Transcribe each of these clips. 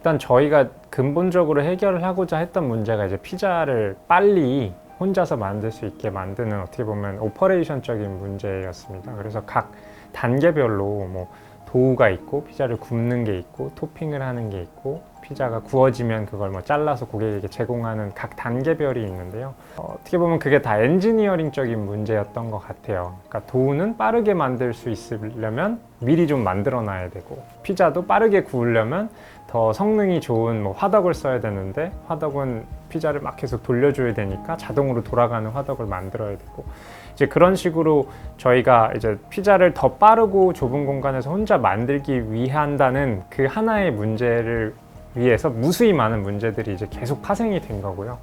일단 저희가 근본적으로 해결을 하고자 했던 문제가 이제 피자를 빨리 혼자서 만들 수 있게 만드는 어떻게 보면 오퍼레이션적인 문제였습니다. 그래서 각 단계별로 뭐 도우가 있고 피자를 굽는 게 있고 토핑을 하는 게 있고 피자가 구워지면 그걸 뭐 잘라서 고객에게 제공하는 각 단계별이 있는데요. 어떻게 보면 그게 다 엔지니어링적인 문제였던 것 같아요. 그러니까 도우는 빠르게 만들 수 있으려면 미리 좀 만들어 놔야 되고 피자도 빠르게 구우려면 더 성능이 좋은 뭐 화덕을 써야 되는데 화덕은 피자를 막 계속 돌려줘야 되니까 자동으로 돌아가는 화덕을 만들어야 되고 이제 그런 식으로 저희가 이제 피자를 더 빠르고 좁은 공간에서 혼자 만들기 위한다는 그 하나의 문제를 위해서 무수히 많은 문제들이 이제 계속 파생이 된 거고요.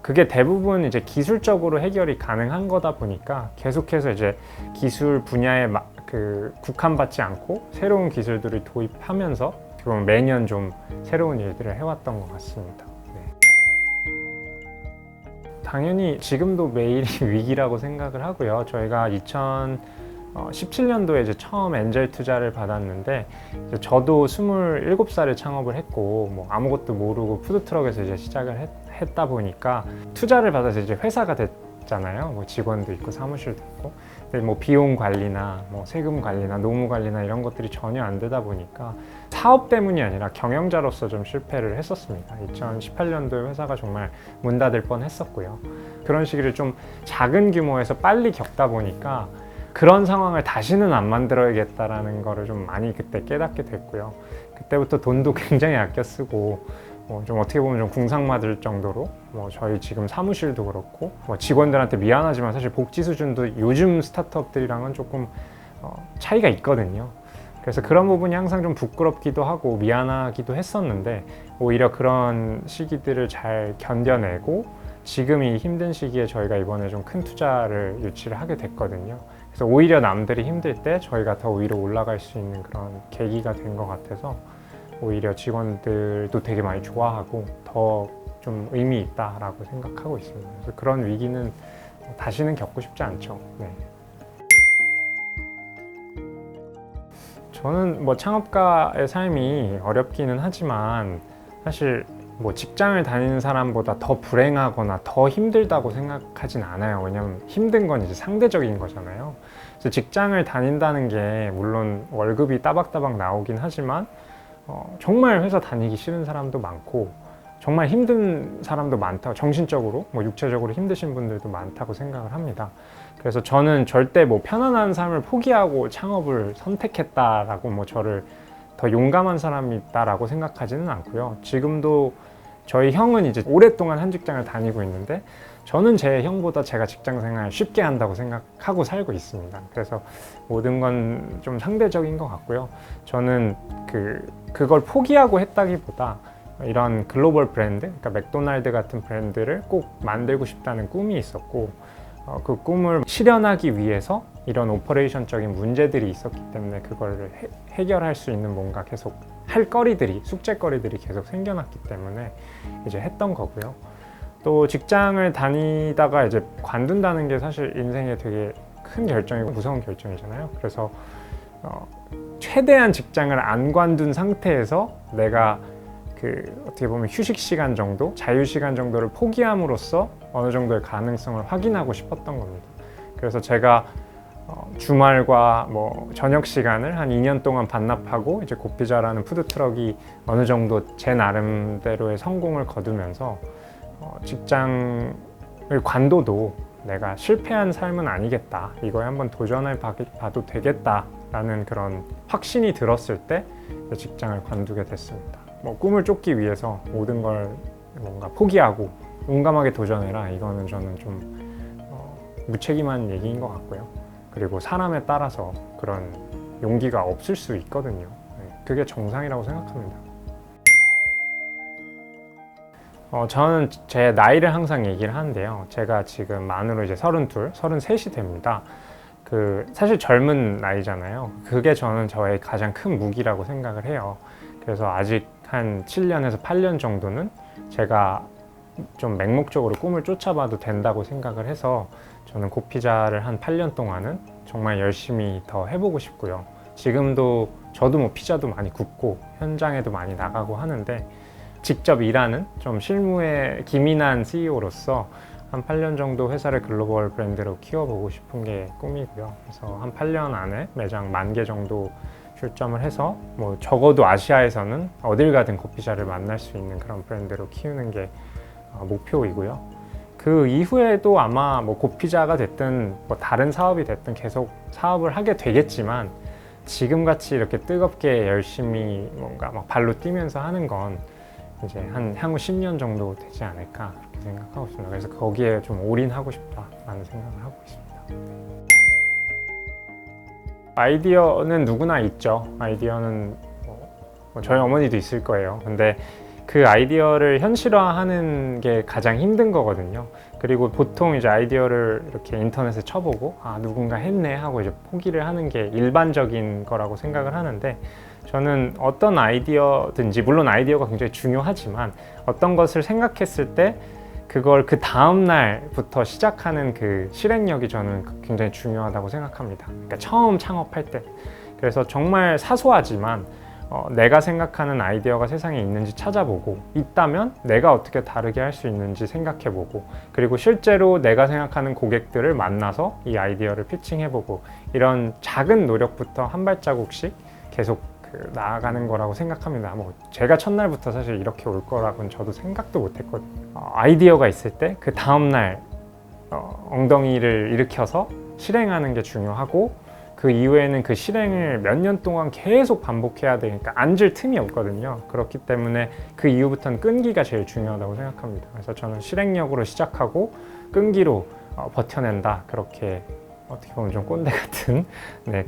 그게 대부분 이제 기술적으로 해결이 가능한 거다 보니까 계속해서 이제 기술 분야에 국한받지 않고 새로운 기술들을 도입하면서 지금 매년 좀 새로운 일들을 해왔던 것 같습니다. 당연히 지금도 매일이 위기라고 생각을 하고요. 저희가 2017년도에 이제 처음 엔젤 투자를 받았는데 이제 저도 27살에 창업을 했고 뭐 아무것도 모르고 푸드트럭에서 이제 시작을 했다 보니까 투자를 받아서 이제 회사가 됐잖아요. 뭐 직원도 있고 사무실도 있고. 근데 뭐 비용 관리나 뭐 세금 관리나 노무 관리나 이런 것들이 전혀 안 되다 보니까 사업 때문이 아니라 경영자로서 좀 실패를 했었습니다. 2018년도에 회사가 정말 문 닫을 뻔 했었고요. 그런 시기를 좀 작은 규모에서 빨리 겪다 보니까 그런 상황을 다시는 안 만들어야겠다라는 거를 좀 많이 그때 깨닫게 됐고요. 그때부터 돈도 굉장히 아껴 쓰고 좀 어떻게 보면 좀 궁상맞을 정도로 저희 지금 사무실도 그렇고 직원들한테 미안하지만 사실 복지 수준도 요즘 스타트업들이랑은 조금 차이가 있거든요. 그래서 그런 부분이 항상 좀 부끄럽기도 하고 미안하기도 했었는데 오히려 그런 시기들을 잘 견뎌내고 지금 이 힘든 시기에 저희가 이번에 좀 큰 투자를 유치를 하게 됐거든요. 그래서 오히려 남들이 힘들 때 저희가 더 위로 올라갈 수 있는 그런 계기가 된 것 같아서 오히려 직원들도 되게 많이 좋아하고 더 좀 의미 있다라고 생각하고 있습니다. 그래서 그런 위기는 다시는 겪고 싶지 않죠. 네. 저는 뭐 창업가의 삶이 어렵기는 하지만 사실 뭐 직장을 다니는 사람보다 더 불행하거나 더 힘들다고 생각하진 않아요. 왜냐면 힘든 건 이제 상대적인 거잖아요. 그래서 직장을 다닌다는 게 물론 월급이 따박따박 나오긴 하지만 정말 회사 다니기 싫은 사람도 많고 정말 힘든 사람도 많다고 정신적으로 육체적으로 힘드신 분들도 많다고 생각을 합니다. 그래서 저는 절대 편안한 삶을 포기하고 창업을 선택했다라고 저를 더 용감한 사람이다라고 생각하지는 않고요. 지금도 저희 형은 이제 오랫동안 한 직장을 다니고 있는데 저는 제 형보다 제가 직장 생활 쉽게 한다고 생각하고 살고 있습니다. 그래서 모든 건 좀 상대적인 것 같고요. 저는 그걸 포기하고 했다기보다 이런 글로벌 브랜드, 그러니까 맥도날드 같은 브랜드를 꼭 만들고 싶다는 꿈이 있었고 그 꿈을 실현하기 위해서 이런 오퍼레이션적인 문제들이 있었기 때문에 그걸 해결할 수 있는 뭔가 계속 할 거리들이, 숙제거리들이 계속 생겨났기 때문에 이제 했던 거고요. 또 직장을 다니다가 이제 관둔다는 게 사실 인생에 되게 큰 결정이고 무서운 결정이잖아요. 그래서 최대한 직장을 안 관둔 상태에서 내가 어떻게 보면 휴식 시간 정도, 자유 시간 정도를 포기함으로써 어느 정도의 가능성을 확인하고 싶었던 겁니다. 그래서 제가 주말과 저녁 시간을 한 2년 동안 반납하고 이제 곱피자라는 푸드트럭이 어느 정도 제 나름대로의 성공을 거두면서 직장을 관둬도 내가 실패한 삶은 아니겠다, 이거에 한번 도전해 봐도 되겠다라는 그런 확신이 들었을 때 직장을 관두게 됐습니다. 꿈을 쫓기 위해서 모든 걸 뭔가 포기하고 용감하게 도전해라, 이거는 저는 좀 무책임한 얘기인 것 같고요. 그리고 사람에 따라서 그런 용기가 없을 수 있거든요. 그게 정상이라고 생각합니다. 저는 제 나이를 항상 얘기를 하는데요. 제가 지금 만으로 이제 32, 33이 됩니다. 사실 젊은 나이잖아요. 그게 저는 저의 가장 큰 무기라고 생각을 해요. 그래서 아직 한 7년에서 8년 정도는 제가 좀 맹목적으로 꿈을 쫓아봐도 된다고 생각을 해서 저는 곱피자를 한 8년 동안은 정말 열심히 더 해보고 싶고요. 지금도 저도 피자도 많이 굽고 현장에도 많이 나가고 하는데 직접 일하는 좀 실무에 기민한 CEO로서 한 8년 정도 회사를 글로벌 브랜드로 키워보고 싶은 게 꿈이고요. 그래서 한 8년 안에 매장 10,000개 정도 출점을 해서 뭐 적어도 아시아에서는 어딜 가든 커피숍을 만날 수 있는 그런 브랜드로 키우는 게 목표이고요. 그 이후에도 아마 뭐 고피자가 됐든 뭐 다른 사업이 됐든 계속 사업을 하게 되겠지만 지금같이 이렇게 뜨겁게 열심히 뭔가 막 발로 뛰면서 하는 건 이제 한 향후 10년 정도 되지 않을까 그렇게 생각하고 있습니다. 그래서 거기에 좀 올인하고 싶다라는 생각을 하고 있습니다. 아이디어는 누구나 있죠. 아이디어는 뭐 저희 어머니도 있을 거예요. 근데 그 아이디어를 현실화하는 게 가장 힘든 거거든요. 그리고 보통 이제 아이디어를 이렇게 인터넷에 쳐보고 누군가 했네 하고 이제 포기를 하는 게 일반적인 거라고 생각을 하는데 저는 어떤 아이디어든지 물론 아이디어가 굉장히 중요하지만 어떤 것을 생각했을 때 그걸 그 다음 날부터 시작하는 그 실행력이 저는 굉장히 중요하다고 생각합니다. 그러니까 처음 창업할 때. 그래서 정말 사소하지만 내가 생각하는 아이디어가 세상에 있는지 찾아보고 있다면 내가 어떻게 다르게 할 수 있는지 생각해보고 그리고 실제로 내가 생각하는 고객들을 만나서 이 아이디어를 피칭해보고 이런 작은 노력부터 한 발자국씩 계속 나아가는 거라고 생각합니다. 뭐 제가 첫날부터 사실 이렇게 올 거라고는 저도 생각도 못했거든요. 아이디어가 있을 때 그 다음날 엉덩이를 일으켜서 실행하는 게 중요하고 그 이후에는 그 실행을 몇 년 동안 계속 반복해야 되니까 앉을 틈이 없거든요. 그렇기 때문에 그 이후부터는 끈기가 제일 중요하다고 생각합니다. 그래서 저는 실행력으로 시작하고 끈기로 버텨낸다. 그렇게 어떻게 보면 좀 꼰대 같은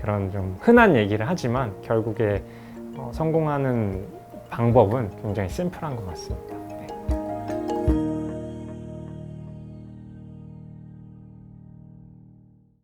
그런 좀 흔한 얘기를 하지만 결국에 성공하는 방법은 굉장히 심플한 것 같습니다.